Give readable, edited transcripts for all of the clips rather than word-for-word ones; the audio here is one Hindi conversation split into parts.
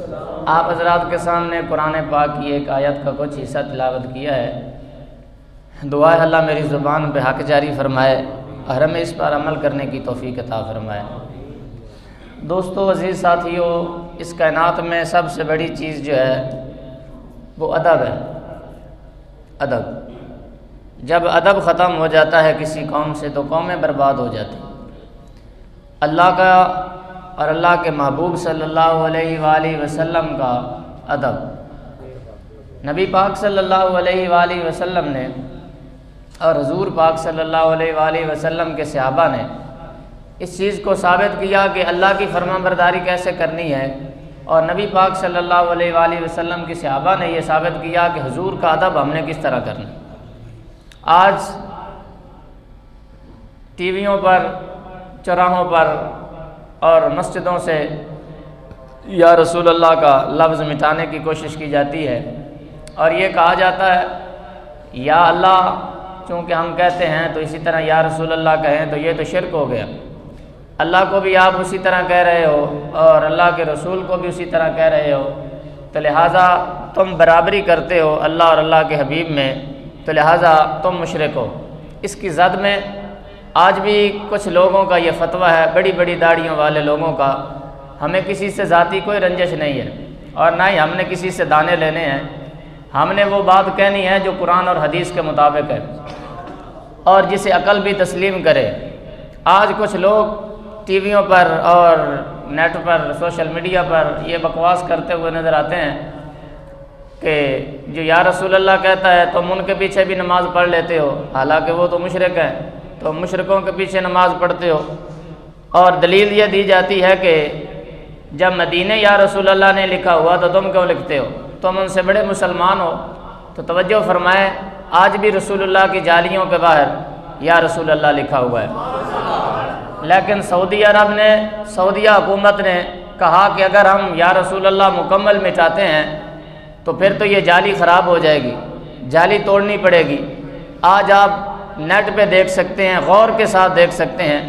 आप हजरात के सामने कुरान पाक की एक आयत का कुछ हिस्सा तिलावत किया है। दुआ है अल्लाह मेरी ज़ुबान पे हक जारी फरमाए और हमें इस पर अमल करने की तौफीक अता फरमाए। दोस्तों, अज़ीज़ साथियों, इस कायनात में सबसे बड़ी चीज़ जो है वो अदब है। अदब, जब अदब ख़त्म हो जाता है किसी कौम से तो कौमें बर्बाद हो जाती। अल्लाह का और अल्लाह के महबूब सल्लल्लाहु अलैहि वसल्लम का अदब, नबी पाक सल्लल्लाहु अलैहि वसल्लम ने और हुज़ूर पाक सल्लल्लाहु अलैहि वसल्लम के सहाबा ने इस चीज़ को साबित किया कि अल्लाह की फरमाबरदारी कैसे करनी है, और नबी पाक सल्लल्लाहु अलैहि वसल्लम के सहाबा ने यह साबित किया कि हुज़ूर का अदब हमने किस तरह करना। आज टीवियों पर, चौराहों पर और मस्जिदों से या रसूल अल्लाह का लफ्ज़ मिटाने की कोशिश की जाती है और ये कहा जाता है या अल्लाह, चूँकि हम कहते हैं तो इसी तरह या रसूल अल्लाह कहें तो ये तो शिरक हो गया। अल्लाह को भी आप उसी तरह कह रहे हो और अल्लाह के रसूल को भी उसी तरह कह रहे हो, तो लिहाजा तुम बराबरी करते हो अल्लाह और अल्लाह के हबीब में, तो लिहाजा तुम मुशरिक हो। इसकी जद में आज भी कुछ लोगों का ये फतवा है, बड़ी बड़ी दाढ़ियों वाले लोगों का। हमें किसी से ज़ाती कोई रंजिश नहीं है और ना ही हमने किसी से दाने लेने हैं। हमने वो बात कहनी है जो कुरान और हदीस के मुताबिक है और जिसे अकल भी तस्लीम करे। आज कुछ लोग टीवियों पर और नेट पर, सोशल मीडिया पर ये बकवास करते हुए नज़र आते हैं कि जो या रसूल अल्लाह कहता है तुम उनके पीछे भी नमाज़ पढ़ लेते हो, हालांकि वो तो मुशरिक हैं, तो मुशरिकों के पीछे नमाज़ पढ़ते हो। और दलील ये दी जाती है कि जब मदीने या रसूल अल्लाह ने लिखा हुआ तो तुम क्यों लिखते हो, तुम उनसे बड़े मुसलमान हो। तो तवज्जो फरमाएं, आज भी रसूलुल्लाह की जालियों के बाहर या रसूल अल्लाह लिखा हुआ है, लेकिन सऊदी अरब ने, सऊदीया हुकूमत ने कहा कि अगर हम या रसूल अल्लाह मुकम्मल मिटाते हैं तो फिर तो ये जाली ख़राब हो जाएगी, जाली तोड़नी पड़ेगी। आज आप नेट पे देख सकते हैं, गौर के साथ देख सकते हैं,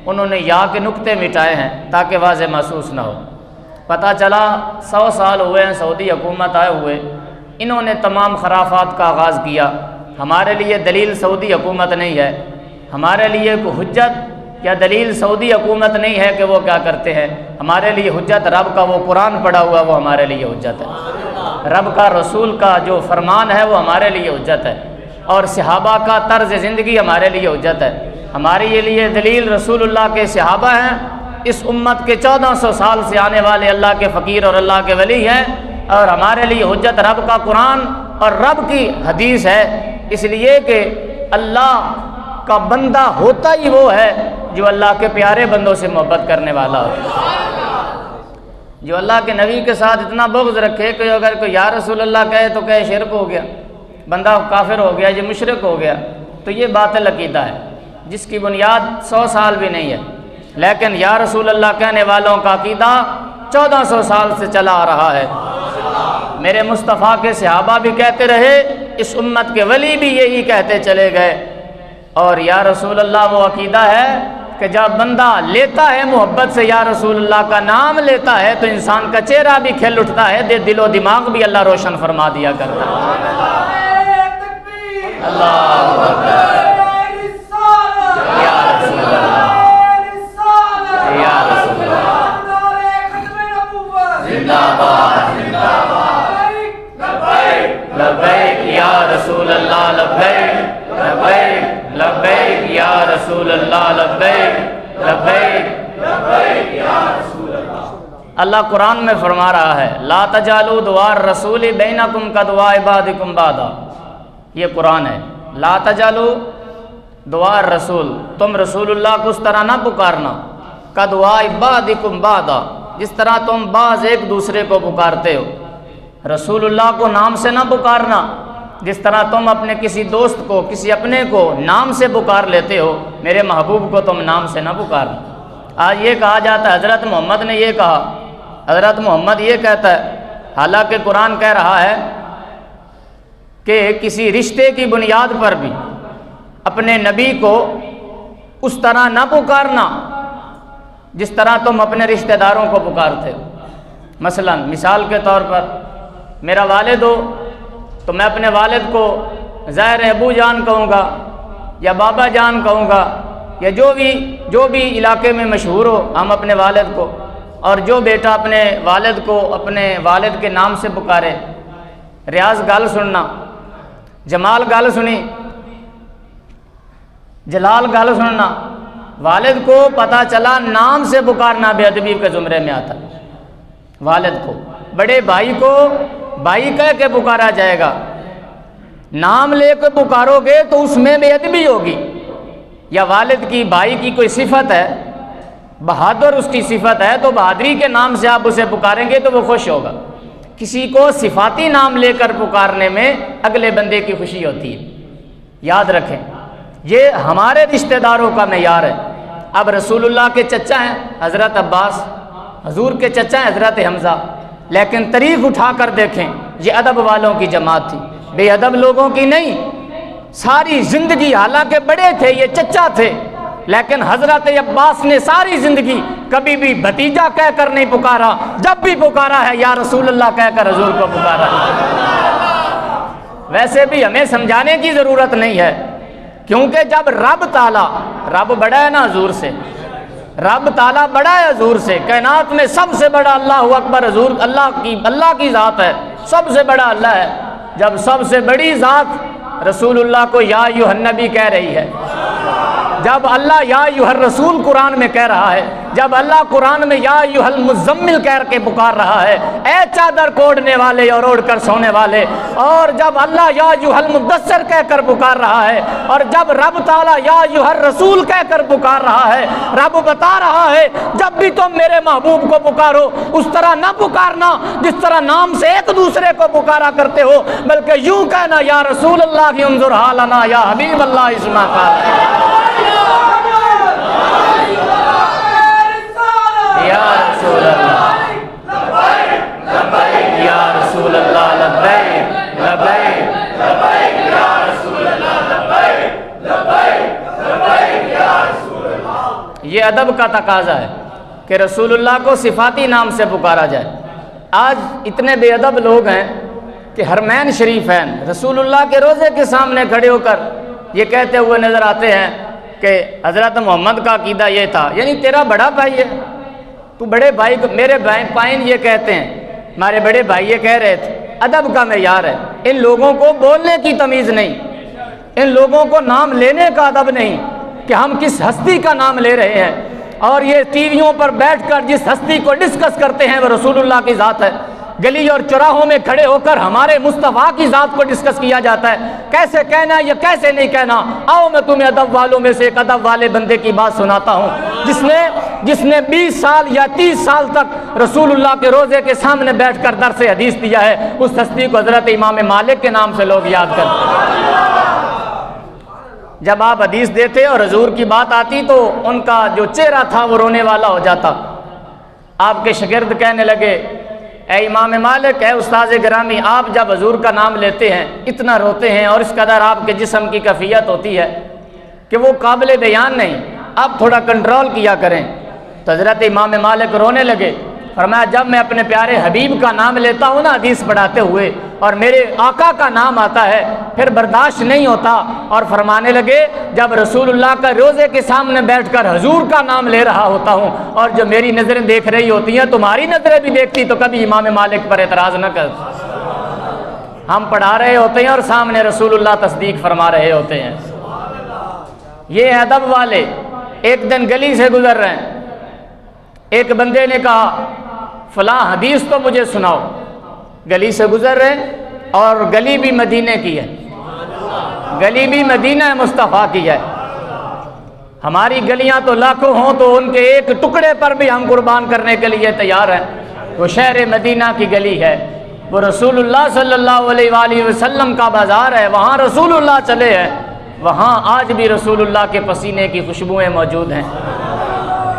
उन्होंने या के नुक्ते मिटाए हैं ताकि वाज़े महसूस ना हो। पता चला 100 साल हुए हैं सऊदी हुकूमत आए हुए, इन्होंने तमाम खराफात का आगाज़ किया। हमारे लिए दलील सऊदी हुकूमत नहीं है, हमारे लिए कोई हुज्जत या दलील सऊदी हुकूमत नहीं है कि वो क्या करते हैं। हमारे लिए हुज्जत रब का वो कुरान पढ़ा हुआ, वो हमारे लिए हुज्जत है। रब का, रसूल का जो फरमान है वो हमारे लिए हुज्जत है, और सहाबा का तर्ज ज़िंदगी हमारे लिए हुज्जत है। हमारे लिए दलील रसूलुल्लाह के सहाबा हैं, इस उम्मत के 1400 साल से आने वाले अल्लाह के फ़कीर और अल्लाह के वली हैं, और हमारे लिए हुज्जत रब का कुरान और रब की हदीस है। इसलिए कि अल्लाह का बंदा होता ही वो है जो अल्लाह के प्यारे बंदों से मोहब्बत करने वाला हो, जो अल्लाह के नबी के साथ इतना बुग़्ज़ रखे कि अगर कोई या रसूल अल्लाह कहे तो कहे शिरक हो गया, बंदा काफिर हो गया, ये मुशरिक हो गया। तो ये बातिल अकीदा है जिसकी बुनियाद 100 साल भी नहीं है, लेकिन या रसूल अल्लाह कहने वालों का अकीदा 1400 साल से चला आ रहा है। मेरे मुस्तफ़ा के सहाबा भी कहते रहे, इस उम्मत के वली भी यही कहते चले गए। और या रसूल अल्लाह वो अकीदा है कि जब बंदा लेता है मोहब्बत से या रसूल अल्लाह का नाम लेता है तो इंसान का चेहरा भी खिल उठता है, दिलो दिमाग भी अल्लाह रोशन फरमा दिया करता है। अल्लाहु अकबर, या रसूल अल्लाह, या रसूल अल्लाह, जिंदाबाद जिंदाबाद, लब्बैक लब्बैक या रसूल अल्लाह, लब्बैक लब्बैक लब्बैक या रसूल अल्लाह, लब्बैक लब्बैक लब्बैक या रसूल अल्लाह। अल्लाह कुरान में फरमा रहा है, ला तजालू दुआ रसूल बैनकुम का दुआ इबादिकुम बादा। ये कुरान है, ला तजालू दुआ रसूल, तुम रसूलुल्लाह को उस तरह ना पुकारना, का दुआ इबादिकुम बादा, जिस तरह तुम बाज एक दूसरे को पुकारते हो। रसूलुल्लाह को नाम से ना पुकारना, जिस तरह तुम अपने किसी दोस्त को, किसी अपने को नाम से पुकार लेते हो, मेरे महबूब को तुम नाम से ना पुकारना। आज ये कहा जाता है हज़रत मोहम्मद ने ये कहा, हज़रत मोहम्मद ये कहता है, हालांकि कुरान कह रहा है कि किसी रिश्ते की बुनियाद पर भी अपने नबी को उस तरह ना पुकारना जिस तरह तुम अपने रिश्तेदारों को पुकारते हो। मसलन मिसाल के तौर पर मेरा वालिद हो तो मैं अपने वालिद को ज़ाहिर अबू जान कहूँगा या बाबा जान कहूँगा, या जो भी इलाके में मशहूर हो हम अपने वालिद को। और जो बेटा अपने वालिद को अपने वालिद के नाम से पुकारे, रियाज गल सुनना, जमाल गल सुनी, जलाल गल सुनना, वालिद को पता चला नाम से पुकारना बेअदबी के ज़ुमरे में आता। वालिद को, बड़े भाई को भाई कह के पुकारा जाएगा, नाम लेकर पुकारोगे तो उसमें बेअदबी होगी। या वालिद की भाई की कोई सिफत है, बहादुर उसकी सिफत है, तो बहादुरी के नाम से आप उसे पुकारेंगे तो वो खुश होगा। किसी को सिफाती नाम लेकर पुकारने में अगले बंदे की खुशी होती है। याद रखें, ये हमारे रिश्तेदारों का मेयार है। अब रसूलुल्लाह के चचा हैं हज़रत अब्बास, हजूर के चचा हैं हज़रत हमज़ा, लेकिन तरीक़ उठा कर देखें, ये अदब वालों की जमात थी, बेअदब लोगों की नहीं। सारी ज़िंदगी, हालांकि बड़े थे, ये चचा थे, लेकिन हज़रत अब्बास ने सारी ज़िंदगी कभी भी भतीजा कहकर नहीं पुकारा, जब भी पुकारा है या रसूलुल्लाह कहकर हजूर को पुकारा है। वैसे भी हमें समझाने की ज़रूरत नहीं है, क्योंकि जब रब ताला, रब बड़ा है ना हजूर से, रब ताला बड़ा है हजूर से, कायनात में सबसे बड़ा अल्लाह अकबर हजूर, अल्लाह की ज़ात है, सबसे बड़ा अल्लाह है। जब सबसे बड़ी ज़ात रसूलुल्लाह को या अय्युहन नबी कह रही है, जब अल्लाह या अय्युहर रसूल कुरान में कह रहा है, जब अल्लाह कुरान में या अय्युहल मुज़म्मिल कह के पुकार रहा है, ए चादर कोड़ने वाले और ओढ़ कर सोने वाले, और जब अल्लाह या अय्युहल मुद्दस्सिर कहकर पुकार रहा है, और जब रब ताला या अय्युहर रसूल कहकर पुकार रहा है, रब बता रहा है जब भी तुम मेरे महबूब को पुकारो उस तरह ना पुकारना जिस तरह नाम से एक दूसरे को पुकारा करते हो, बल्कि यूं कहना या रसूल अल्लाह की उन्जुर हालना या हबीब अल्लाह इस्मा या रसूल अल्लाह लब्बैक या रसूल अल्लाह लब्बैक लब्बैक लब्बैक या रसूल अल्लाह लब्बैक लब्बैक लब्बैक या रसूल अल्लाह। ये अदब का तकाजा है कि रसूलुल्लाह को सिफाती नाम से पुकारा जाए। आज इतने बेअदब लोग हैं कि हरमैन शरीफैन रसूलुल्लाह के रोज़े के सामने खड़े होकर ये कहते हुए नज़र आते हैं कि हज़रत मोहम्मद का अकीदा ये था, यानी तेरा बड़ा भाई है, तू बड़े भाई को, मेरे भाई पाइन ये कहते हैं, हमारे बड़े भाई ये कह रहे थे। अदब का मेयार है। इन लोगों को बोलने की तमीज़ नहीं, इन लोगों को नाम लेने का अदब नहीं कि हम किस हस्ती का नाम ले रहे हैं। और ये टीवियों पर बैठकर जिस हस्ती को डिस्कस करते हैं वो रसूलुल्लाह की ज़ात है। गली और चौराहों में खड़े होकर हमारे मुस्तफ़ा की ज़ात को डिस्कस किया जाता है, कैसे कहना है या कैसे नहीं कहना। आओ मैं तुम्हें अदब वालों में से एक अदब वाले बंदे की बात सुनाता हूँ, जिसने 20 साल या 30 साल तक रसूलुल्लाह के रोज़े के सामने बैठकर दर्स हदीस दिया है। उस हस्ती को हज़रत इमाम मालिक के नाम से लोग याद करते हैं। जब आप हदीस देते और हजूर की बात आती तो उनका जो चेहरा था वो रोने वाला हो जाता। आपके शागिर्द कहने लगे, ए इमाम मालिक, है उस्ताद गिरामी, आप जब हजूर का नाम लेते हैं इतना रोते हैं और इस कदर आपके जिस्म की कैफियत होती है कि वो काबिल बयान नहीं, आप थोड़ा कंट्रोल किया करें। तो हज़रत इमाम मालिक रोने लगे। फरमाया, जब मैं अपने प्यारे हबीब का नाम लेता हूँ ना हदीस पढ़ाते हुए और मेरे आका का नाम आता है फिर बर्दाश्त नहीं होता। और फरमाने लगे, जब रसूलुल्लाह का रोज़े के सामने बैठकर हजूर का नाम ले रहा होता हूँ और जो मेरी नज़रें देख रही होती हैं, तुम्हारी नज़रें भी देखती, तो कभी इमाम मालिक पर एतराज़ न कर। हम पढ़ा रहे होते हैं और सामने रसूलुल्लाह तस्दीक फरमा रहे होते हैं। ये अदब वाले एक दिन गली से गुजर रहे हैं, एक बंदे ने कहा, फलां हदीस तो मुझे सुनाओ। गली से गुजर रहे और गली भी मदीने की है, गली भी मदीना मुस्तफ़ा की है। हमारी गलियां तो लाखों हों तो उनके एक टुकड़े पर भी हम कुर्बान करने के लिए तैयार हैं। वो शहर मदीना की गली है, वो रसूलुल्लाह सल्लल्लाहु अलैहि वसल्लम का बाज़ार है, वहाँ रसूलुल्लाह चले हैं, वहाँ आज भी रसूलुल्लाह के पसीने की खुशबुएँ मौजूद हैं।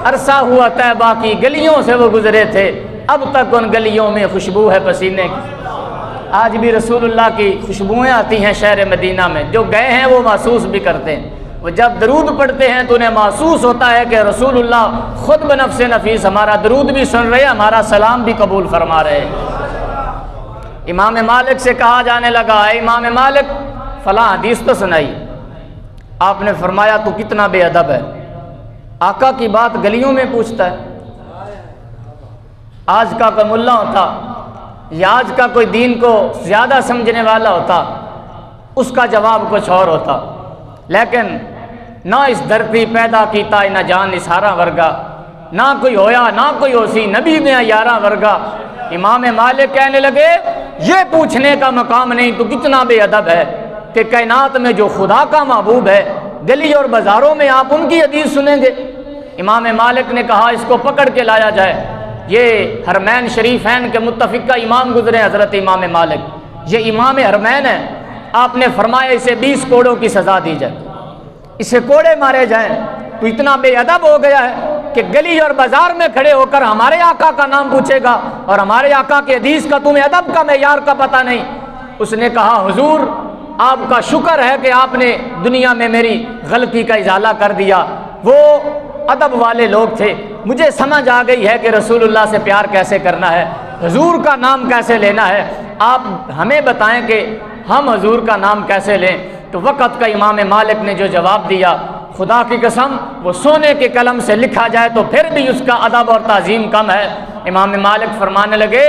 अरसा हुआ तैबा की गलियों से वो गुजरे थे, अब तक उन गलियों में खुशबू है पसीने की। आज भी रसूलुल्लाह की खुशबुएँ आती हैं शहर मदीना में, जो गए हैं वो महसूस भी करते हैं। वो जब दरूद पढ़ते हैं तो उन्हें महसूस होता है कि रसूलुल्लाह खुद बनफ्से नफीस हमारा दरूद भी सुन रहे, हमारा सलाम भी कबूल फरमा रहे। इमाम मालिक से कहा जाने लगा, है इमाम मालिक फलां हदीस तो सुनाई। आपने फरमाया तू कितना बेअदब है, आका की बात गलियों में पूछता है। आज का कोई मुल्ला होता या आज का कोई दीन को ज़्यादा समझने वाला होता, उसका जवाब कुछ और होता। लेकिन ना इस धरती पैदा कीता न जान इसारा वर्गा, ना कोई होया ना कोई होसी नबी में यारा वर्गा। इमाम मालिक कहने लगे ये पूछने का मकाम नहीं, तो कितना बेअदब है कि कायनात में जो खुदा का महबूब है, गली और बाज़ारों में आप उनकी हदीस सुनेंगे। इमाम मालिक ने कहा इसको पकड़ के लाया जाए। ये हरमैन शरीफैन के मुत्तफिका इमाम गुजरे हज़रत इमाम मालिक, ये इमाम हरमैन है। आपने फरमाया इसे 20 कोड़ों की सज़ा दी जाए, इसे कोड़े मारे जाएं। तो इतना बेअदब हो गया है कि गली और बाजार में खड़े होकर हमारे आका का नाम पूछेगा और हमारे आका के हदीस का तुम्हें अदब का मेयार का पता नहीं। उसने कहा हुजूर आपका शुक्र है कि आपने दुनिया में मेरी गलती का इजाला कर दिया। वो अदब वाले लोग थे, मुझे समझ आ गई है कि रसूलुल्लाह से प्यार कैसे करना है, हुजूर का नाम कैसे लेना है। आप हमें बताएं कि हम हुजूर का नाम कैसे लें। तो वक़्त का इमाम मालिक ने जो जवाब दिया, खुदा की कसम वो सोने के कलम से लिखा जाए तो फिर भी उसका अदब और ताज़ीम कम है। इमाम मालिक फरमाने लगे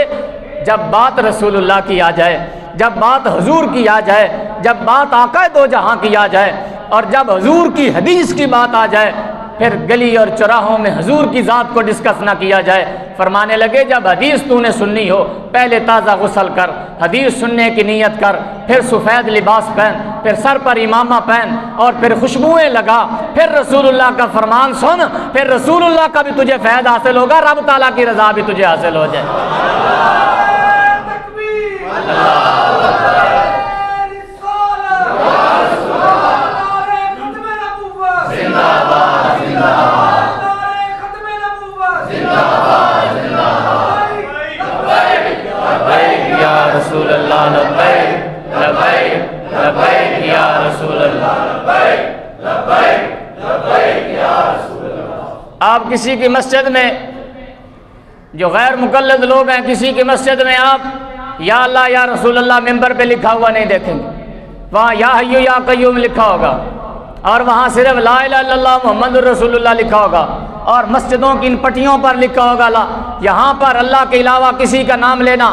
जब बात रसूलुल्लाह की आ जाए, जब बात हुजूर की आ जाए, जब बात आका दो जहां की आ जाए और जब हुजूर की हदीस की बात आ जाए, फिर गली और चौराहों में हुजूर की ज़ात को डिस्कस ना किया जाए। फरमाने लगे जब हदीस तूने सुननी हो पहले ताज़ा गुस्ल कर, हदीस सुनने की नीयत कर, फिर सफ़ेद लिबास पहन, फिर सर पर इमामा पहन और फिर खुशबुएँ लगा, फिर रसूलुल्लाह का फरमान सुन, फिर रसूलुल्लाह का भी तुझे फ़ैद हासिल होगा, रब ताला की रज़ा भी तुझे हासिल हो जाए। आप किसी की मस्जिद में जो गैर मुकल्लद लोग हैं, किसी की मस्जिद में आप या अल्लाह या रसूल अल्लाह मिंबर पे लिखा हुआ नहीं देखेंगे। वहाँ या हय्यू या कय्यूम लिखा होगा और वहाँ सिर्फ ला इलाहा इल्लल्लाह मुहम्मदुर रसूलुल्लाह लिखा होगा और मस्जिदों की इन पट्टियों पर लिखा होगा ला, यहाँ पर अल्लाह के अलावा किसी का नाम लेना।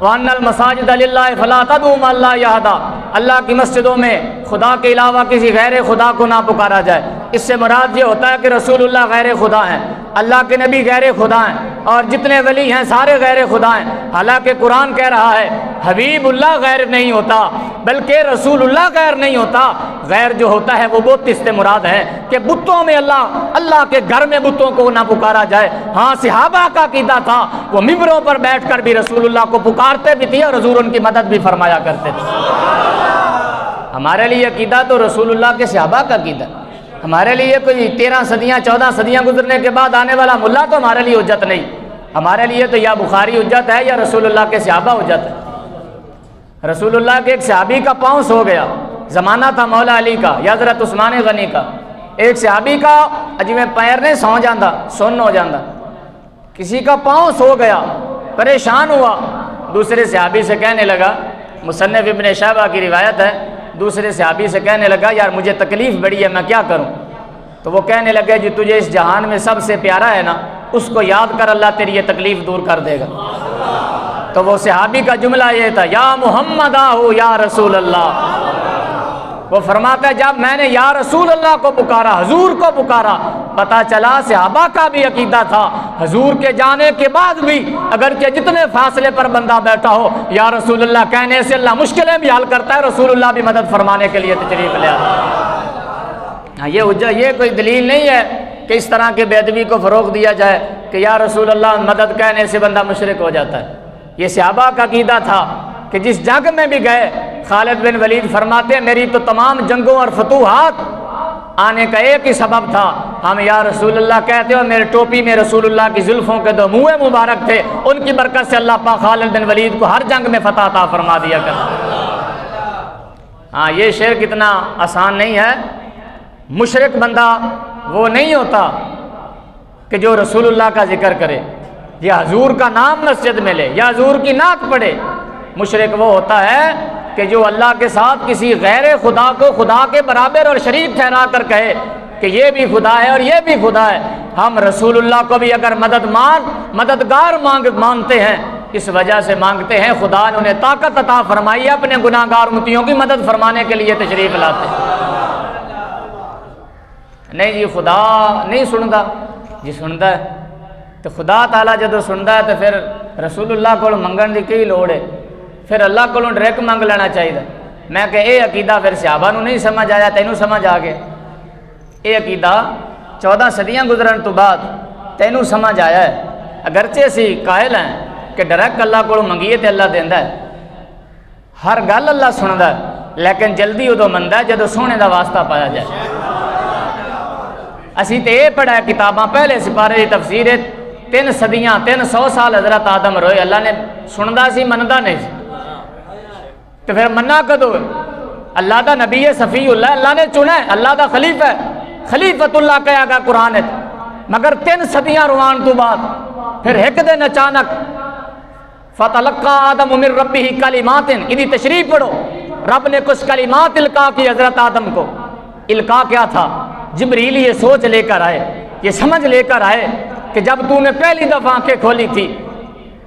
वअन्नल मसाजिद लिल्लाहि फला तदऊ मअल्लाहि अहदा, अल्लाह की मस्जिदों में खुदा के अलावा किसी गैर खुदा को ना पुकारा जाए। इससे मुराद ये होता है कि रसूलुल्लाह गैर खुदा हैं, अल्लाह के नबी गैर खुदा हैं और जितने वली हैं सारे गैर खुदा हैं। हालांकि कुरान कह रहा है हबीबुल्लाह गैर नहीं होता बल्कि रसूलुल्लाह गैर नहीं होता। गैर जो होता है वो बुत, इससे मुराद है कि बुतों में अल्लाह के घर में बुतों को ना पुकारा जाए। हाँ, सहाबा का कीदा था, वो मिंबरों पर बैठ कर भी रसूलुल्लाह को पुकारते भी थे और हुजूर उनकी मदद भी फरमाया करते थे। हमारे लिए अकीदा तो रसूलुल्लाह के सहाबा का अकीदा। हमारे लिए कोई 13 सदियाँ 14 सदियाँ गुजरने के बाद आने वाला मुल्ला तो हमारे लिए हुज्जत नहीं। हमारे लिए तो या बुखारी हुज्जत है या रसूलुल्लाह के सहाबा हुज्जत है। रसूलुल्लाह के एक सहाबी का पाँव सो गया, ज़माना था मौला अली का या हज़रत उस्मान गनी का। एक सहाबी का जिवें पैर ने सौ जाता, सुन्न हो जाता, किसी का पाँव सो गया, परेशान हुआ, दूसरे सहाबी से कहने लगा, मुसन्निफ इब्न शहबा की रिवायत है, दूसरे सहाबी से कहने लगा यार मुझे तकलीफ़ बड़ी है, मैं क्या करूं? तो वो कहने लगे जो तुझे इस जहान में सबसे प्यारा है ना, उसको याद कर, अल्लाह तेरी ये तकलीफ़ दूर कर देगा। तो वो सहाबी का जुमला ये था, या मुहम्मद आहू या रसूल अल्लाह। वो फरमाता है जब मैंने या रसूल अल्लाह को पुकारा, हुजूर को पुकारा, पता चला सहाबा का भी अकीदा था हुजूर के जाने के बाद भी अगर के जितने फासले पर बंदा बैठा हो या रसूल अल्लाह कहने से अल्लाह मुश्किलें भी हल करता है, रसूलुल्लाह भी मदद फरमाने के लिए तशरीफ ले आता है। ये कोई दलील नहीं है कि इस तरह के बेअदबी को फ़रोग़ दिया जाए कि या रसूल अल्लाह मदद कहने से बंदा मुशरिक हो जाता है। ये सहाबा का अकीदा था कि जिस जंग में भी गए, खालिद बिन वलीद फरमाते हैं मेरी तो तमाम जंगों और फतूहात आने का एक ही सबब था, हम या रसूलुल्लाह कहते हो, मेरे टोपी में रसूलुल्लाह की जुल्फ़ों के दो मुँह मुबारक थे, उनकी बरकत से अल्लाह पाक खालिद बिन वलीद को हर जंग में फतह अता फरमा दिया कर। हाँ, ये शेर कितना आसान नहीं है मुशरिक बंदा वो नहीं होता कि जो रसूलुल्लाह का जिक्र करे या हजूर का नाम मस्जिद में ले या हजूर की नात पढ़े। मुशरिक वो होता है कि जो अल्लाह के साथ किसी गैर खुदा को खुदा के बराबर और शरीक ठहरा कर कहे कि ये भी खुदा है और ये भी खुदा है। हम रसूलुल्लाह को भी अगर मददगार मानते हैं, इस वजह से मांगते हैं खुदा ने उन्हें ताकत अता फरमाई अपने गुनाहगार उम्मतियों की मदद फरमाने के लिए तशरीफ लाते। नहीं जी खुदा नहीं सुनता जी, सुनता है तो खुदा ताला जो सुनता है तो फिर रसूलुल्लाह को मंगण की की लोड़ है, फिर अल्लाह को डायरेक्ट मंग लेना चाहिए। मैं कि यह अकीदा फिर सहाबा नूं नहीं समझ आया, तैनूं समझ आ गया। ये अकीदा 14 सदियां गुजरन तो बाद तैनूं समझ आया है। अगरचे असी कायल हैं कि डायरेक्ट अल्लाह को मंगीए तो अल्लाह देंदा है, हर गल अल्लाह सुनदा है, लेकिन जल्दी उदों मनदा है जदों सोने का वास्ता पाया जाए। असी तो ये पढ़ा है किताबां पहले सिपारे की तफसीर है 3 सदियां 300 साल हजरत आदम रोए, अल्लाह ने सुनदा सी मनदा नहीं सी, तो फिर मन्ना कदों? अल्लाह का नबी है सफ़ीउल्लाह, अल्लाह ने चुना है, अल्लाह का खलीफा है, खलीफतुल्लाह कहा गया कुरान है। मगर 3 सदियां रुवान तो बाद फिर एक दिन अचानक फतलक्का आदम मिन रब्बिही कलिमातिन, इदी तशरीफ पढ़ो, रब ने कुछ कलिमात इल्का की हजरत आदम को। इल्का क्या था? जिब्रील ये सोच लेकर आए, ये समझ लेकर आए कि जब तूने पहली दफा आंखें खोली थी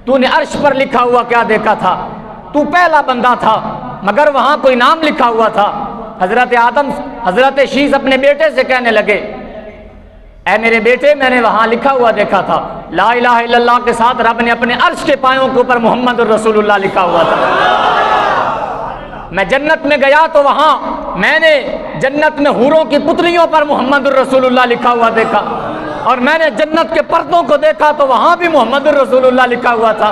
तूने अर्श पर लिखा हुआ क्या देखा था? तू पहला बंदा था मगर वहां कोई नाम लिखा हुआ था। हजरत आदम हजरत शीस अपने बेटे से कहने लगे, ऐ मेरे बेटे मैंने वहां लिखा हुआ देखा था, ला इलाहा इल्लल्लाह के साथ रब ने अपने अर्श के पायों के ऊपर मोहम्मद रसूलुल्लाह लिखा हुआ था। मैं जन्नत में गया तो वहां मैंने जन्नत में हूरों की पुतलियों पर मोहम्मद रसूलुल्लाह लिखा हुआ देखा, और मैंने जन्नत के पर्दों को देखा तो वहां भी मोहम्मद रसूलुल्लाह लिखा हुआ था,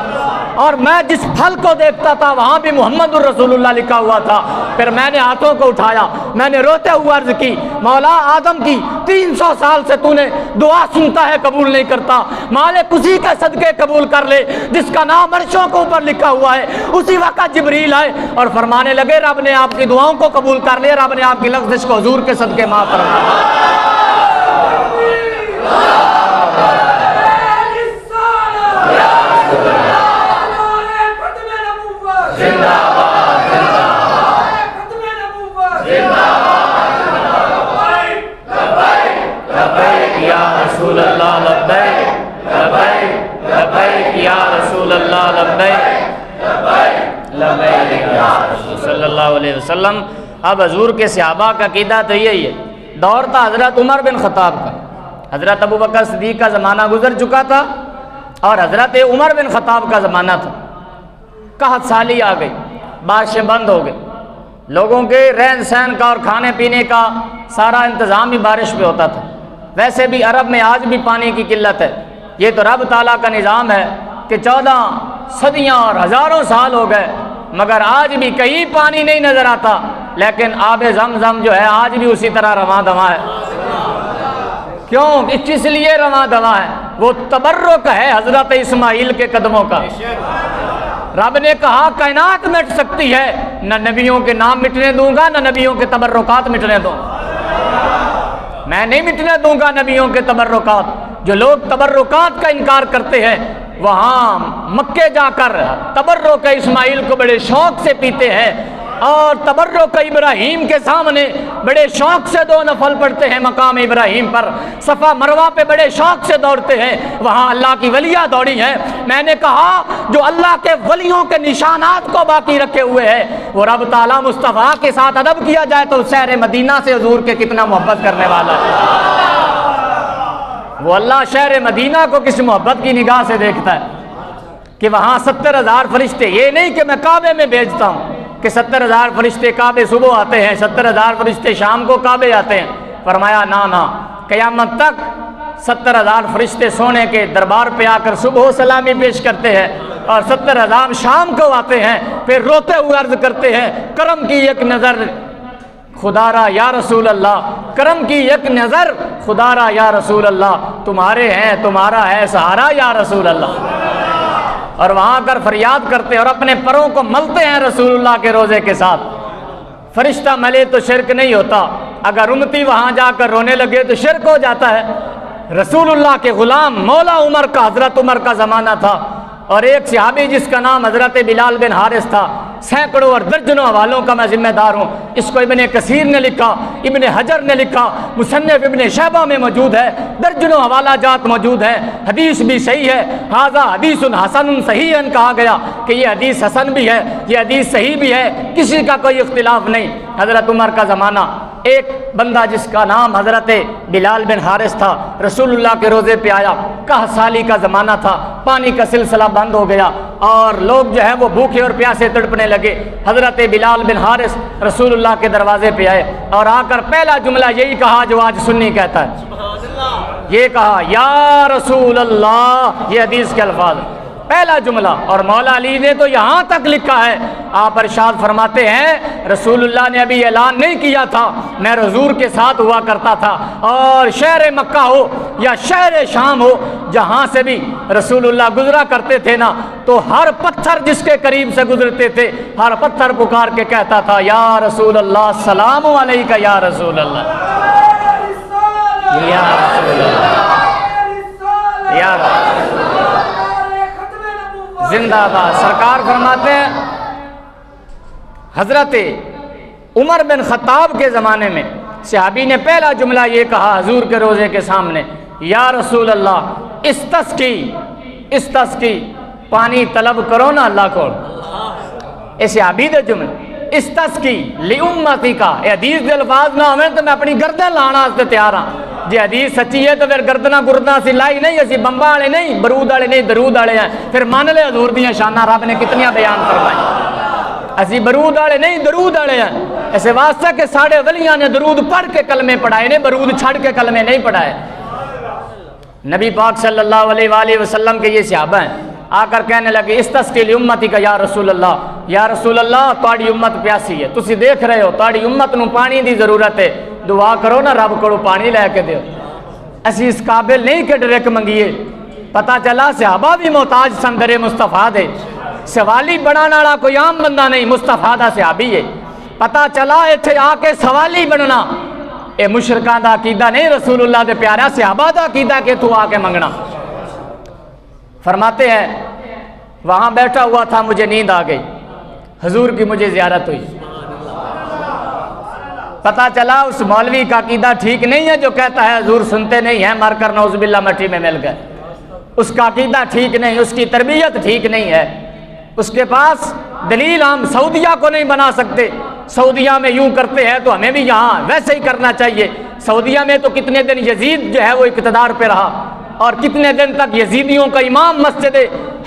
और मैं जिस फल को देखता था वहां भी मोहम्मद रसूलुल्लाह लिखा हुआ था। फिर मैंने हाथों को उठाया, मैंने रोते हुए अर्ज की, मौला आदम की 300 साल से तूने दुआ सुनता है कबूल नहीं करता, मालिक उसी के सदके कबूल कर ले जिसका नाम अर्शों के ऊपर लिखा हुआ है। उसी वक्त जिब्रील आए और फरमाने लगे, रब ने आपकी दुआओं को कबूल कर लिया, रब ने आपकी लफ्ज़ को हुजूर के सदके माफ फरमाया। सल्लल्लाहु अलैहि वसल्लम। अब हजूर के सहाबा का कीदा तो यही है। दौर था हजरत उमर बिन खत्ताब का, हजरत अबू बकर सिद्दीक का ज़माना गुजर चुका था और हजरत उमर बिन खत्ताब का ज़माना था। कहत साली आ गई, बारिशें बंद हो गई, लोगों के रहन सहन का और खाने पीने का सारा इंतज़ाम ही बारिश पे होता था। वैसे भी अरब में आज भी पानी की किल्लत है, ये तो रब ताला का निज़ाम है कि 14 सदियाँ और हज़ारों साल हो गए मगर आज भी कहीं पानी नहीं नज़र आता, लेकिन आबे ज़मज़म जो है आज भी उसी तरह रवां दवा है। क्यों? इसलिए रवां दवा है, वो तबर्रुक है हजरत इस्माइल के कदमों का। रब ने कहा कायनात मिट सकती है, न नबियों के नाम मिटने दूंगा न नबियों के तबर्रुकात मिटने दूंगा। मैं नहीं मिटने दूंगा नबियों के तबर्रुकात। जो लोग तबर्रुकात का इनकार करते हैं वहाँ मक्के जाकर तबर्रुक इस्माइल को बड़े शौक से पीते हैं और तबर्रुक इब्राहीम के सामने बड़े शौक से 2 नफल पढ़ते हैं मकाम इब्राहीम पर, सफ़ा मरवा पे बड़े शौक से दौड़ते हैं, वहाँ अल्लाह की वलियाँ दौड़ी हैं। मैंने कहा जो अल्लाह के वलियों के निशानात को बाकी रखे हुए हैं वो रब ताला मुस्तफ़ा के साथ अदब किया जाए तो शहर मदीना से हुजूर के कितना मोहब्बत करने वाला है। वो अल्लाह शहर मदीना को किस मोहब्बत की निगाह से देखता है कि वहाँ 70,000 फरिश्ते, ये नहीं कि मैं काबे में भेजता हूँ कि 70,000 फरिश्ते काबे सुबह आते हैं 70,000 फरिश्ते शाम को काबे आते हैं। फरमाया ना ना, क़यामत तक 70,000 फरिश्ते सोने के दरबार पे आकर सुबह सलामी पेश करते हैं और 70,000 शाम को आते हैं, फिर रोते हुए अर्ज करते हैं करम की एक नज़र खुदारा या रसूल अल्लाह, करम की एक नज़र खुदारा या रसूल अल्लाह, तुम्हारे हैं तुम्हारा है सहारा या रसूल अल्लाह। और वहाँ आकर फरियाद करते हैं और अपने परों को मलते हैं रसूलुल्लाह के रोज़े के साथ। फरिश्ता मले तो शिरक नहीं होता, अगर उम्मती वहाँ जाकर रोने लगे तो शिर्क हो जाता है। रसूलुल्लाह के गुलाम मौला उमर का, हज़रत उमर का ज़माना था, और एक सहाबी जिसका नाम हज़रत बिलाल बिन हारिस था, सैकड़ों और दर्जनों हवालों का मैं जिम्मेदार हूँ। इसको इब्ने कसीर ने लिखा, इब्ने हजर ने लिखा, मुसन्निफ इब्ने शैबा में मौजूद है, दर्जनों हवाला जात मौजूद है। हदीस भी सही है, हाजा हदीसुन हसन सहीहन कहा गया कि ये हदीस हसन भी है, ये हदीस सही भी है, किसी का कोई इख्तिलाफ नहीं। हज़रत उमर का ज़माना, एक बंदा जिसका नाम हज़रत बिलाल बिन हारिस था, रसूलुल्लाह के रोज़े पे आया। 10 साली का ज़माना था, पानी का सिलसिला बंद हो गया और लोग जो है वो भूखे और प्यासे तड़पने लगे। हज़रत बिलाल बिन हारिस रसूलुल्लाह के दरवाजे पे आए और आकर पहला जुमला यही कहा जो आज सुन्नी कहता है, ये कहा, या रसूल अल्लाह। ये हदीस के अल्फाज, पहला जुमला। और मौला अली ने तो यहाँ तक लिखा है, आप इरशाद फरमाते हैं, रसूलुल्लाह ने अभी ऐलान नहीं किया था, मैं हुजूर के साथ हुआ करता था, और शहर मक्का हो या शहर शाम हो, जहाँ से भी रसूलुल्लाह गुजरा करते थे ना, तो हर पत्थर जिसके करीब से गुजरते थे, हर पत्थर पुकार के कहता था, या रसूल अल्लाह सलाम अलैका या रसूल अल्लाह, या रसूल अल्लाह, या जिंदाबाद। सरकार फरमाते हैं, हजरत उमर बिन खत्ताब के ज़माने में सहाबी ने पहला जुमला ये कहा हजूर के रोज़े के सामने, या रसूल अल्लाह इस्तस्की, पानी तलब करो ना अल्लाह को। ऐसे आबिद जुमले इस्तस्की ली उम्मती का हदीस के अल्फाज ना हमें तो मैं अपनी गर्दन लाना तैयार हाँ। जे हदीस सच्ची है तो फिर गर्दना गुरदना असी लाई नहीं, असी बंबा वाले नहीं, बरूद वाले नहीं, दरूद वाले हैं। फिर मान ले हजूर दियां शाना रब ने कितनियां बयान करवाई। असी बरूद वाले नहीं, दरूद वाले हैं। ऐसे वास्ते के साढ़े वलियां ने दरूद पढ़ के कलमे पढ़ाए ने, बरूद छड़ के कलमे नहीं पढ़ाए। नबी पाक सल्लल्लाहु अलैहि वसल्लम के ये सहाबा हैं, आकर कहने लगे, इस्तस्की उम्मती का या रसूल अल्लाह, या रसूल अल्लाह तुहाडी उम्मत प्यासी है, तुसी देख रहे हो तुहाडी उम्मत नूं पानी दी जरूरत है, दुआ करो ना रब को पानी लैके दो। असी इस काबिल नहीं कि डरेक मंगीए। पता चला सहाबा भी मोहताज सन दरे मुस्तफा दे, सवाली बनाने वाला कोई आम बंदा नहीं, मुस्तफा दा सहाबी है। पता चला इत्थे आके सवाली बनना ये मुशरकां दा अकीदा नहीं, रसूलुल्लाह दे प्यारा सहाबा दा अकीदा के तू आके मंगना। फरमाते हैं, वहां बैठा हुआ था, मुझे नींद आ गई, हुजूर की मुझे ज़ियारत हुई। पता चला उस मौलवी का अकीदा ठीक नहीं है जो कहता है हुजूर सुनते नहीं है, मरकर नौजुबिल्लाह मट्टी में मिल गए। उसका अकीदा ठीक नहीं, उसकी तरबियत ठीक नहीं है, उसके पास दलील हम सऊदिया को नहीं बना सकते। सऊदिया में यूं करते हैं तो हमें भी यहाँ वैसे ही करना चाहिए। सऊदिया में तो कितने दिन यजीद जो है वो इक़्तिदार पे रहा और कितने दिन तक यजीदियों का इमाम मस्जिद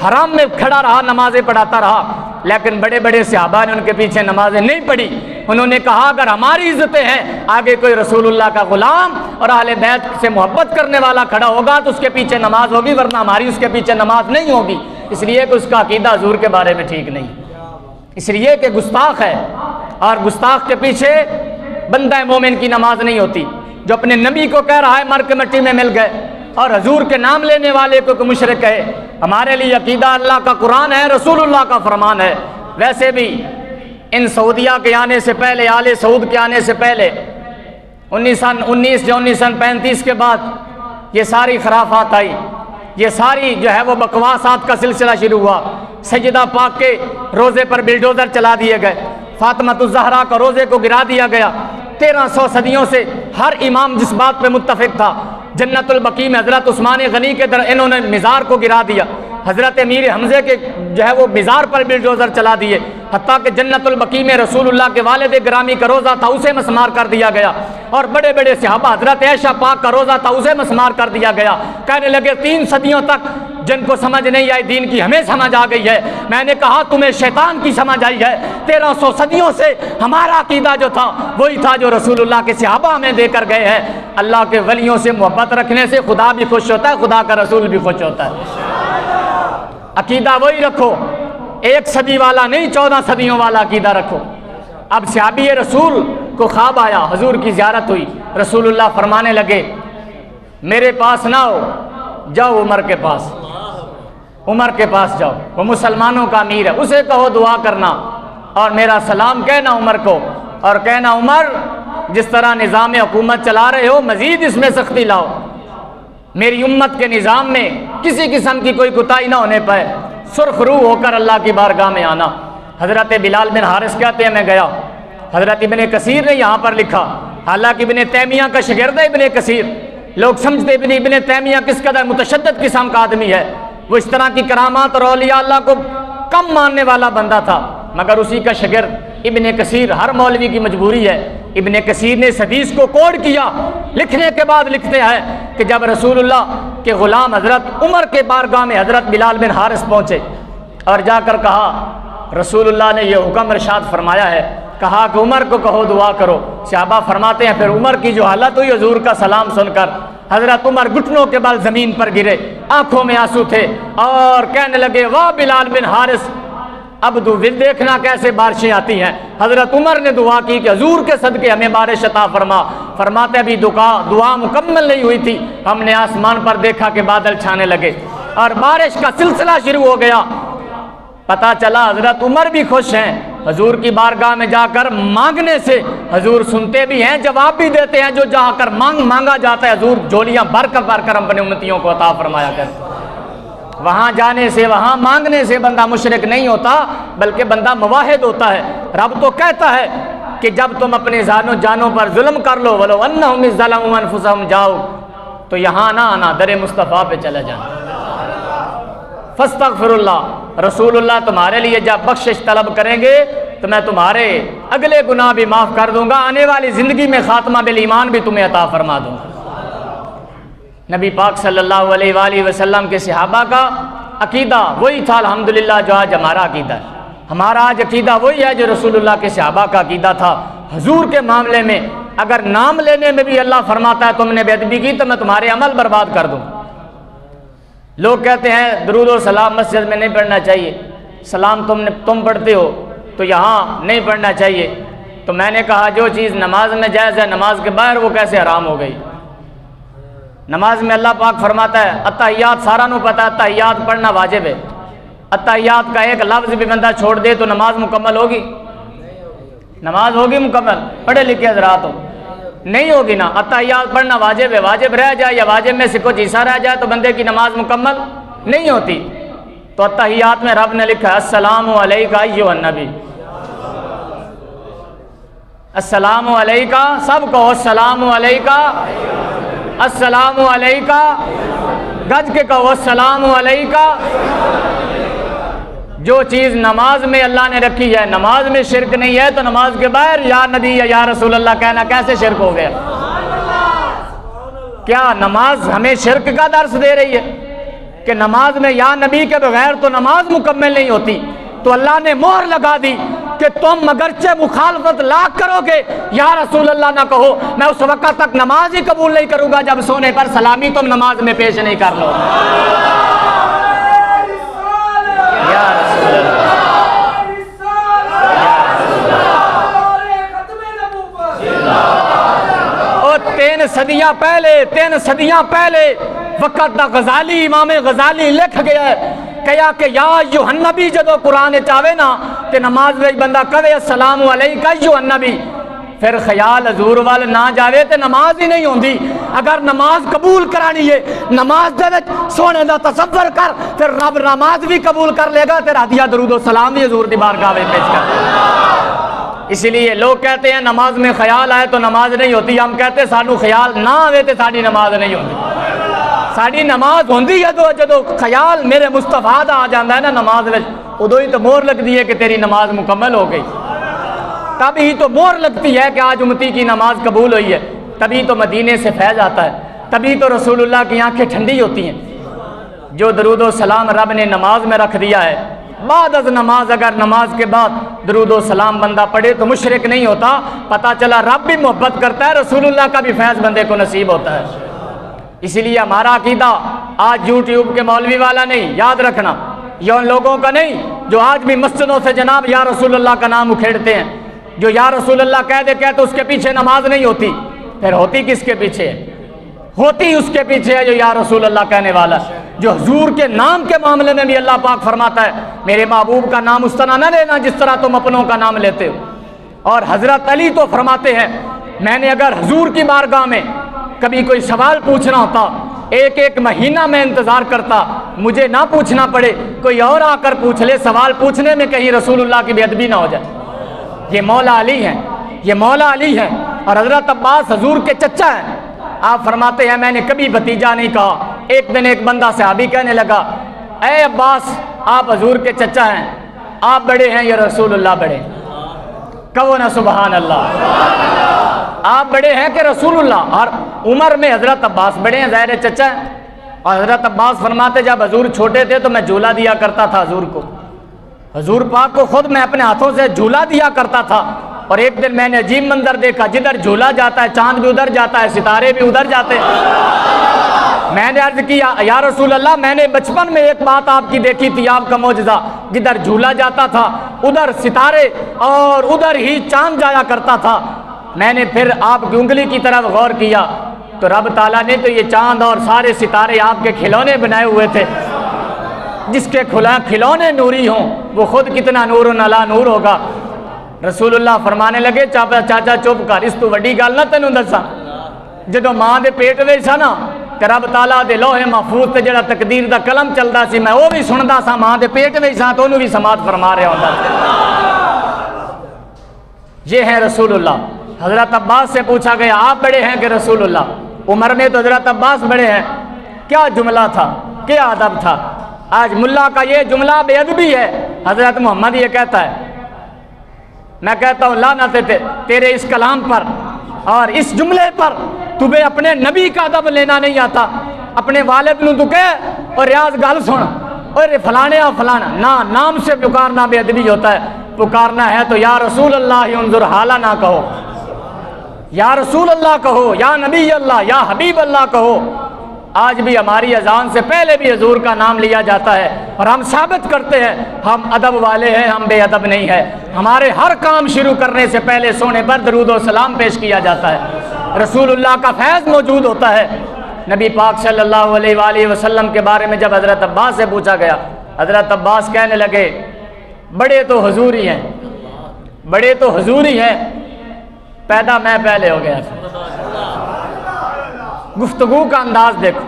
हराम में खड़ा रहा, नमाजें पढ़ाता रहा, लेकिन बड़े बड़े सहाबा ने उनके पीछे नमाजें नहीं पढ़ी। उन्होंने कहा अगर हमारी इज्जतें हैं, आगे कोई रसूलुल्लाह का गुलाम और अहले बैत से मोहब्बत करने वाला खड़ा होगा तो उसके पीछे नमाज होगी, वरना हमारी उसके पीछे नमाज नहीं होगी। इसलिए कि उसका अकीदा हुजूर के बारे में ठीक नहीं, इसलिए कि गुस्ताख है, और गुस्ताख के पीछे बंदा मोमिन की नमाज नहीं होती। जो अपने नबी को कह रहा है मर के मिट्टी में मिल गए, और हजूर के नाम लेने वाले को मुशरिक है। हमारे लिए अकीदा अल्लाह का कुरान है, रसूलुल्लाह का फरमान है। वैसे भी इन सऊदिया के आने से पहले, आले सऊद के आने से पहले 1935 के बाद ये सारी खराफात आई, ये सारी जो है वो बकवासात का सिलसिला शुरू हुआ। सैयदा पाक के रोज़े पर बिल्डोजर चला दिए गए, फातिमातुज़ ज़हरा का रोज़े को गिरा दिया गया। 1300 सदियों से हर इमाम जिस बात पे मुत्तफिक था, जन्नतुल बकी में हज़रत उस्मान गनी के दर इन्होंने मिज़ार को गिरा दिया, हज़रत अमीर हमज़े के जो है वो मिज़ार पर बिल्डोजर चला दिए, हत्ता कि जन्नतुल बकी में रसूलुल्लाह के वालिद गिरामी का रोज़ा था उसे मसमार कर दिया गया, और बड़े बड़े सहाबा हज़रत आयशा पाक का रोज़ा था उसे मसमार कर दिया गया। कहने लगे 3 सदियों तक जिनको समझ नहीं आई दीन की हमें समझ आ गई है। मैंने कहा तुम्हें शैतान की समझ आई है। 1300 सदियों से हमारा अकीदा जो था वही था जो रसूलुल्लाह के सहाबा हमें देकर गए हैं। अल्लाह के वलियों से मोहब्बत रखने से खुदा भी खुश होता है, खुदा का रसूल भी खुश होता है। अकीदा वही रखो, 1 सदी वाला नहीं 14 सदियों वाला अकीदा रखो। अब सहाबी रसूल को ख्वाब आया, हुजूर की ज़ियारत हुई, रसूलुल्लाह फरमाने लगे मेरे पास ना हो, जाओ उमर के पास, उमर के पास जाओ, वो मुसलमानों का अमीर है, उसे कहो दुआ करना और मेरा सलाम कहना उमर को, और कहना उमर जिस तरह निज़ाम हुकूमत चला रहे हो मज़ीद इसमें सख्ती लाओ, मेरी उम्मत के निज़ाम में किसी किस्म की कोई कोताही ना होने पाए, सुर्ख रूह होकर अल्लाह की बारगाह में आना। हज़रत बिलाल बिन हारिस कहते हैं मैं गया, हज़रत इब्ने कसीर ने यहाँ पर लिखा, हालांकि इब्ने तैमिया का शागिर्द है इब्ने कसीर, लोग समझते इब्ने तैमिया किस कदर मुतशद्दिद किस्म का आदमी है, वो इस तरह की करामात और औलिया अल्लाह को कम मानने वाला बंदा था, मगर उसी का शागिर्द इब्ने कसीर, हर मौलवी की मजबूरी है, इब्ने कसीर ने इस हदीस को कोड किया, लिखने के बाद लिखते हैं कि जब रसूलुल्लाह के ग़ुलाम हज़रत उमर के बारगाह में हज़रत बिलाल बिन हारिस पहुँचे और जाकर कहा, रसूलुल्लाह ने यह हुक्म इरशाद फरमाया है, कहा कि उमर को कहो दुआ करो। सहाबा फरमाते हैं फिर उमर की जो हालत हुई हुजूर का सलाम सुनकर, हज़रत उमर घुटनों के बल ज़मीन पर गिरे, आंखों में आंसू थे और कहने लगे वाह बिलाल बिन हारिस, अब देखना कैसे बारिशें आती हैं। हज़रत उमर ने दुआ की कि हजूर के सदके हमें बारिश अता फरमा। फरमाते अभी दुआ मुकम्मल नहीं हुई थी, हमने आसमान पर देखा कि बादल छाने लगे और बारिश का सिलसिला शुरू हो गया। पता चला हज़रत उमर भी खुश हैं, हजूर की बारगाह में जाकर मांगने से हजूर सुनते भी हैं, जवाब भी देते हैं, जो जाकर मांगा जाता है हजूर झोलियाँ भर कर अपने उम्मतियों को अता फरमाया करते। वहाँ जाने से, वहाँ मांगने से बंदा मुशरिक नहीं होता, बल्कि बंदा मुवाहिद होता है। रब तो कहता है कि जब तुम अपने जानों पर जुल्म कर लो, वलो अन्नहुम ज़लमू अनफुसहुम जाओ, तो यहाँ ना आना, दरे मुस्तफ़ा पे चले जाना। फस्तगफिरुल्लाह, रसूलुल्लाह तुम्हारे लिए जब बख्शिश तलब करेंगे तो मैं तुम्हारे अगले गुनाह भी माफ़ कर दूंगा, आने वाली ज़िंदगी में खात्मा बिल ईमान भी तुम्हें अता फरमा दूंगा। नबी पाक सल्लल्लाहु अलैहि वसल्लम के सहाबा का अकीदा वही था अल्हम्दुलिल्लाह जो आज हमारा अकीदा है। हमारा आज अकीदा वही है जो रसूलुल्लाह के सहाबा का अकीदा था। हुजूर के मामले में अगर नाम लेने में भी अल्लाह फरमाता है तुमने बेअदबी की तो मैं तुम्हारे अमल बर्बाद कर दूँ। लोग कहते हैं दरूद और सलाम मस्जिद में नहीं पढ़ना चाहिए, सलाम तुम पढ़ते हो तो यहाँ नहीं पढ़ना चाहिए। तो मैंने कहा जो चीज़ नमाज में जायज़ है नमाज के बाहर वो कैसे हराम हो गई। नमाज में अल्लाह पाक फरमाता है अत्तहियात, सारा नु पता है अत्तहियात पढ़ना वाजिब है। अत्तहियात का एक लफ्ज़ भी बंदा छोड़ दे तो नमाज मुकम्मल होगी? नमाज होगी मुकम्मल? पढ़े लिखे हज़रात हो, नहीं होगी ना। अत्तहियात पढ़ना वाजिब है, वाजिब रह जाए या वाजिब में से कुछ हिस्सा रह जाए तो बंदे की नमाज मुकम्मल नहीं होती। तो अत्तहियात में रब ने लिखा अस्सलामु अलैका अय्युहन नबी, अस्सलामु अलैका, सब कहो अस्सलामु अलैका, अस्सलामु अलैका, गज के कहो अस्सलामु अलैका। जो चीज़ नमाज में अल्लाह ने रखी है, नमाज में शिरक नहीं है तो नमाज के बाहर या नबी या रसूल अल्लाह कहना कैसे शिरक हो गया? क्या नमाज हमें शिरक का दर्स दे रही है कि नमाज में या नबी के बगैर तो नमाज मुकम्मल नहीं होती? तो अल्लाह ने मोहर लगा दी कि तुम अगरचे मुखालफत लाख करोगे या रसूल अल्लाह ना कहो, मैं उस वक्त तक नमाज ही कबूल नहीं करूंगा जब सोने पर सलामी तुम नमाज में पेश नहीं कर लो। या रसूल अल्लाह, और 3 सदियां पहले वक़्त दा गज़ाली, इमाम गज़ाली लिख गया है कया कि या अय्युहन नबी जदों कुरान चावे ना ते नमाज में बंदा कहे अस्सलामु अलैका अय्युहन नबी, फिर ख्याल हजूर वाल ना जावे तो नमाज ही नहीं होंदी। अगर नमाज कबूल करानी है, नमाज दे विच सोने दा तसव्वुर कर, फिर रब नमाज भी कबूल कर लेगा, तेरा दिया दरूद और सलाम भी हजूर दी बारगाह में पेश कर। इसीलिए लोग कहते हैं नमाज में ख्याल आए तो नमाज नहीं होती, हम कहते सानू ख्याल ना आवे तो साड़ी नमाज नहीं होती। साड़ी नमाज होंदी है तो जो ख्याल मेरे मुस्तफा दा आ जाता है ना नमाज में, उदों ही तो मोहर लगती है कि तेरी नमाज मुकम्मल हो गई। तभी तो मोहर लगती है कि आज उम्मती की नमाज कबूल हुई है, तभी तो मदीने से फैज़ आता है, तभी तो रसूलुल्लाह की आंखें ठंडी होती हैं। जो दरूद व सलाम रब ने नमाज में रख दिया है, बाद अज नमाज अगर नमाज के बाद दरूद व सलाम बंदा पढ़े तो मुशरिक नहीं होता। पता चला रब भी मोहब्बत करता है, रसूलुल्लाह का भी फैज़ बंदे को नसीब होता है। इसीलिए हमारा अकीदा आज यूट्यूब के मौलवी वाला नहीं, याद रखना, ये उन लोगों का नहीं जो आज भी मस्जिदों से जनाब या रसूलुल्लाह का नाम उखेड़ते हैं। जो या रसूलुल्लाह कह दे तो उसके पीछे नमाज नहीं होती, फिर होती किसके पीछे है? होती उसके पीछे है जो या रसूलुल्लाह कहने वाला। जो हुजूर के नाम के मामले में भी अल्लाह पाक फरमाता है मेरे महबूब का नाम उस तरह न लेना जिस तरह तुम अपनों का नाम लेते हो। और हजरत अली तो फरमाते हैं मैंने अगर हुजूर की बारगाह में कभी कोई सवाल पूछना होता, एक एक महीना मैं इंतज़ार करता, मुझे ना पूछना पड़े, कोई और आकर पूछ ले, सवाल पूछने में कहीं रसूलुल्लाह की बेअदबी ना हो जाए। ये मौला अली हैं, ये मौला अली हैं और हज़रत अब्बास हुजूर के चचा हैं। आप फरमाते हैं मैंने कभी भतीजा नहीं कहा। एक दिन एक बंदा सहाबी कहने लगा, ए अब्बास आप हुजूर के चचा हैं, आप बड़े हैं या रसूलुल्लाह बड़े? कहो ना सुबहान अल्लाह। आप बड़े हैं कि रसूलुल्लाह? और उम्र में हज़रत अब्बास बड़े हैं, ज़ाहिर चचा हैं। और हज़रत अब्बास फरमाते जब हजूर छोटे थे तो मैं झूला दिया करता था हजूर को, हजूर पाक को खुद मैं अपने हाथों से झूला दिया करता था। और एक दिन मैंने अजीब मंजर देखा, जिधर झूला जाता है चांद भी उधर जाता है, सितारे भी उधर जाते हैं। मैंने अर्ज किया या रसूल अल्लाह, मैंने बचपन में एक बात आपकी देखी थी, आपका मौजज़ा, जिधर झूला जाता था उधर सितारे और उधर ही चांद जाया करता था। मैंने फिर आपकी उंगली की तरफ गौर किया तो रब ताला ने तो ये चांद और सारे सितारे आपके खिलौने बनाए हुए थे। जिसके खिलौने नूरी हों वो खुद कितना नूर नला नूर होगा। रसूलुल्लाह फरमाने लगे चाचा चुप कर, इस तो वड्डी गल ना तेनों दसा, जो मां के पेट में सा ना ते रब ताला दे लोहे महफूज ते जेड़ा तकदीर दा कलम चलदा सी, मैं वो भी सुनदा सा, मां के पेट में सा तो उन्होंने भी समात फरमा रहा होंदा। ये है रसूलुल्लाह। हजरत अब्बास से पूछा गया आप बड़े हैं कि रसूलुल्लाह? उम्र में तो हजरत अब्बास बड़े हैं। क्या जुमला था, क्या अदब था। आज मुल्ला का ये जुमला बेअदबी है। हजरत मोहम्मद ये कहता है, मैं कहता हूँ लानत है तेरे इस कलाम पर और इस जुमले पर, तुम्हें अपने नबी का अदब लेना नहीं आता। अपने वालिद नूं तू कह और रियाज गल सुन, और फलाने और फलाना ना, नाम से पुकारना बेअदबी होता है। पुकारना है तो या रसूल अल्लाह उन्जुर हाला ना कहो, या रसूल अल्लाह कहो, या नबी अल्लाह, या हबीब अल्लाह कहो। आज भी हमारी अजान से पहले भी हजूर का नाम लिया जाता है और हम साबित करते हैं हम अदब वाले हैं, हम बेअदब नहीं है। हमारे हर काम शुरू करने से पहले सोने पर दरूद और सलाम पेश किया जाता है। रसूलुल्लाह का फैज़ मौजूद होता है। नबी पाक सल्लल्लाहु अलैहि वसल्लम के बारे में जब हज़रत अब्बास से पूछा गया, हज़रत अब्बास कहने लगे बड़े तो हुजूर ही हैं, बड़े तो हुजूर ही हैं, पैदा मैं पहले हो गया था। गुफ्तगू का अंदाज देखो,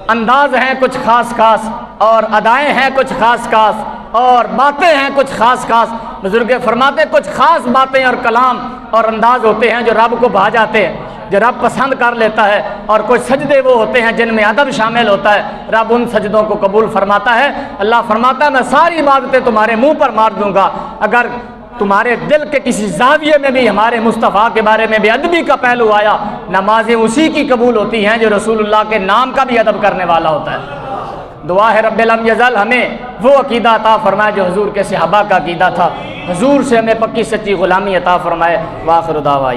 अंदाज हैं कुछ खास खास और अदाएँ हैं कुछ खास खास और बातें हैं कुछ खास खास। बुजुर्ग फरमाते कुछ खास बातें और कलाम और अंदाज होते हैं जो रब को भा जाते हैं, जो रब पसंद कर लेता है। और कुछ सजदे वो होते हैं जिनमें अदब शामिल होता है, रब उन सजदों को कबूल फरमाता है। अल्लाह फरमाता है मैं सारी इबादतें तुम्हारे मुँह पर मार दूंगा अगर तुम्हारे दिल के किसी जाविये में भी हमारे मुस्तफ़ा के बारे में बेअदबी का पहलू आया। नमाजें उसी की कबूल होती हैं जो रसूलुल्लाह के नाम का भी अदब करने वाला होता है। दुआ है रब्बिल लम यज़ल हमें वो अकीदा अता फरमाए जो हुजूर के सहाबा का अकीदा था। हुजूर से हमें पक्की सच्ची ग़ुलामी अता फरमाए। वाखिर दावा।